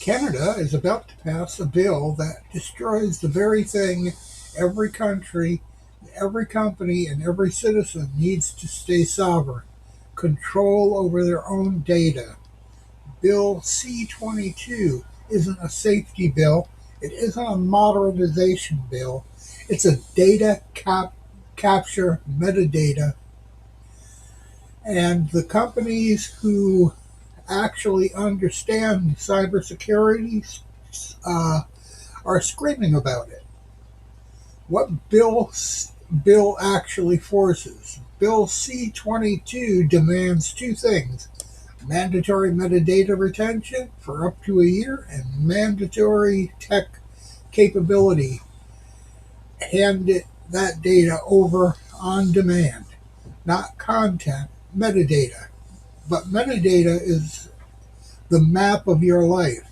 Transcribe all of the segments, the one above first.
Canada is about to pass a bill that destroys the very thing every country, every company, and every citizen needs to stay sovereign: control over their own data. Bill C-22 isn't a safety bill. It isn't a modernization bill. It's a data capture metadata. And the companies who actually understand cybersecurity are screaming about it. What bill actually forces? Bill C-22 demands two things: mandatory metadata retention for up to a year and mandatory tech capability. Hand that data over on demand, not content, metadata. But metadata is the map of your life: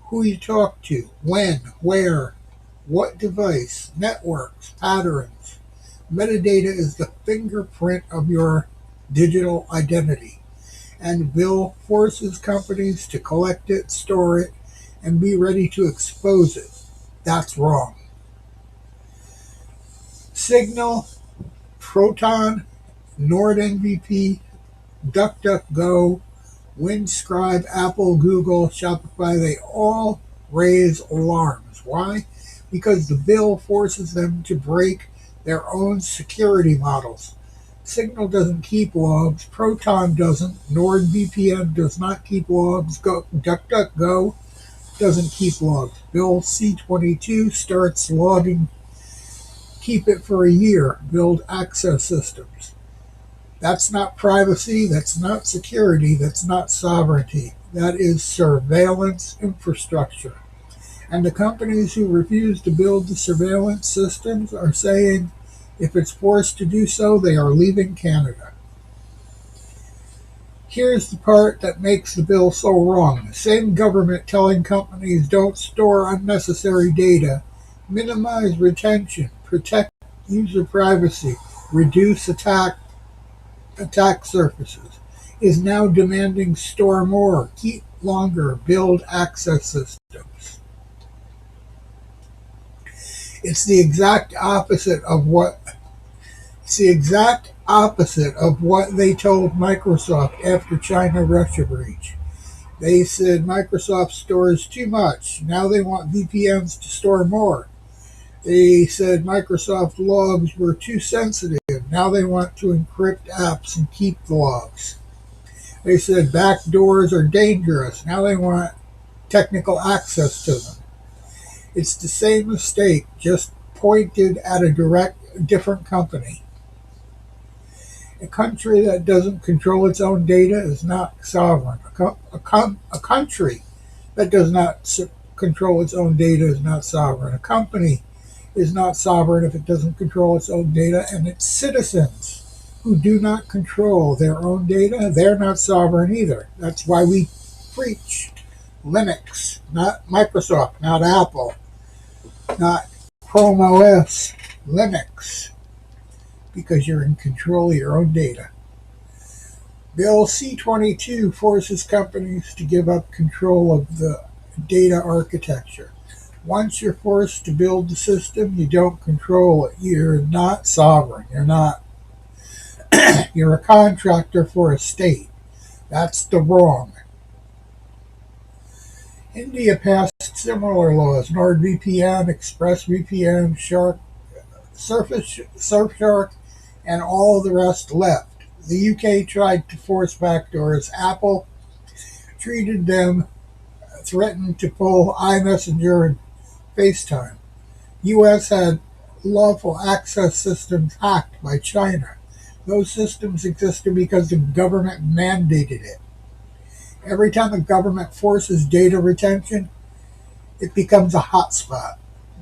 who you talk to, when, where, what device, networks, patterns. Metadata is the fingerprint of your digital identity. And bill forces companies to collect it, store it, and be ready to expose it. That's wrong. Signal, Proton, NordVPN, DuckDuckGo, Windscribe, Apple, Google, Shopify, they all raise alarms. Why? Because the bill forces them to break their own security models. Signal doesn't keep logs, Proton doesn't, NordVPN does not keep logs, DuckDuckGo doesn't keep logs. Bill C-22 starts logging, keep it for a year, build access systems. That's not privacy, that's not security, that's not sovereignty. That is surveillance infrastructure. And the companies who refuse to build the surveillance systems are saying if it's forced to do so, they are leaving Canada. Here's the part that makes the bill so wrong. The same government telling companies don't store unnecessary data, minimize retention, protect user privacy, reduce attack surfaces, is now demanding store more, keep longer, build access systems. It's the exact opposite of what they told Microsoft after China-Russia breach. They said Microsoft stores too much. Now they want VPNs to store more. They said Microsoft logs were too sensitive. Now they want to encrypt apps and keep the logs. They said backdoors are dangerous. Now they want technical access to them. It's the same mistake, just pointed at a different company. A country that doesn't control its own data is not sovereign. A country that does not control its own data is not sovereign. A company is not sovereign if it doesn't control its own data, and its citizens who do not control their own data, they're not sovereign either. That's why we preach Linux, not Microsoft, not Apple, not Chrome OS, Linux, because you're in control of your own data. Bill C-22 forces companies to give up control of the data architecture. Once you're forced to build the system, you don't control it. You're not sovereign. You're a contractor for a state. That's the wrong. India passed similar laws: NordVPN, ExpressVPN, Surfshark, and all the rest left. The UK tried to force backdoors. Apple threatened to pull iMessenger and FaceTime. US had lawful access systems hacked by China. Those systems existed because the government mandated it. Every time a government forces data retention, it becomes a hotspot.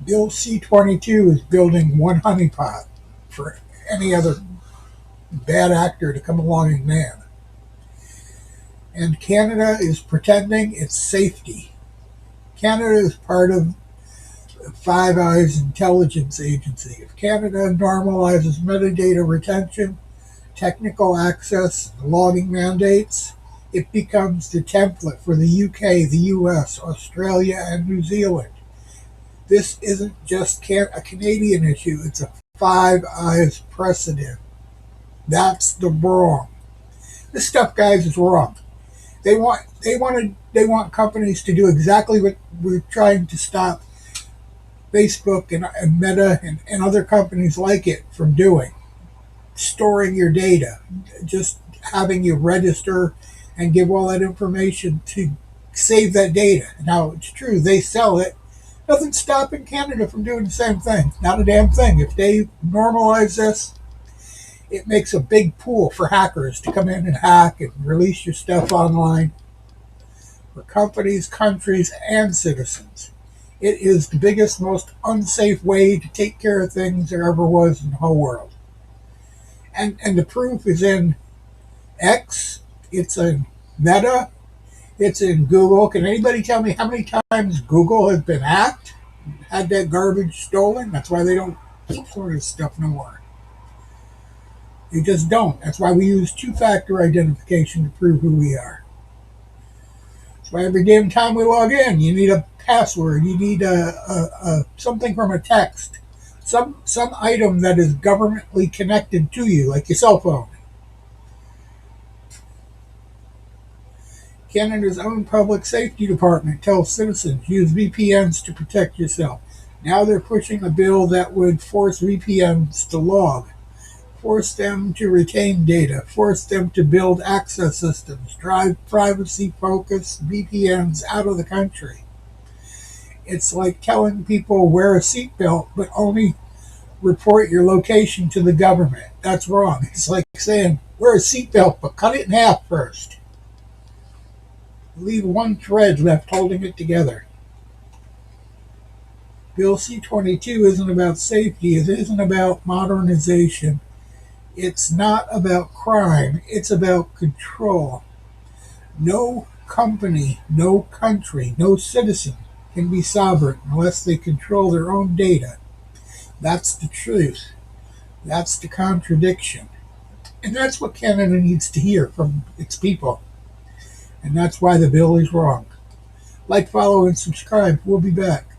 Bill C-22 is building one honeypot for any other bad actor to come along and man. And Canada is pretending it's safety. Canada is part of Five Eyes intelligence agency. If Canada normalizes metadata retention, technical access, and logging mandates, It becomes the template for the UK, the US, Australia, and New Zealand. This isn't just a Canadian issue, it's a Five Eyes precedent. That's the wrong. This stuff, guys, is wrong. They want companies to do exactly what we're trying to stop Facebook and Meta and other companies like it from doing. Storing your data, just having you register and give all that information to save that data. Now, it's true, they sell it. Nothing's stopping Canada from doing the same thing. Not a damn thing. If they normalize this, it makes a big pool for hackers to come in and hack and release your stuff online for companies, countries, and citizens. It is the biggest, most unsafe way to take care of things there ever was in the whole world. And the proof is in X, it's in Meta, it's in Google. Can anybody tell me how many times Google has been hacked? Had that garbage stolen? That's why they don't keep some of this stuff no more. They just don't. That's why we use two-factor identification to prove who we are. That's why every damn time we log in, you need a password. You need something from a text. Some item that is governmentally connected to you, like your cell phone. Canada's own public safety department tells citizens use VPNs to protect yourself. Now they're pushing a bill that would force VPNs to log, force them to retain data, force them to build access systems, drive privacy-focused VPNs out of the country. It's like telling people wear a seatbelt, but only report your location to the government. That's wrong. It's like saying wear a seatbelt, but cut it in half first. Leave one thread left holding it together. Bill C-22 isn't about safety. It isn't about modernization. It's not about crime. It's about control. No company, no country, no citizen can be sovereign unless they control their own data. That's the truth. That's the contradiction. And that's what Canada needs to hear from its people. And that's why the bill is wrong. Like, follow, and subscribe. We'll be back.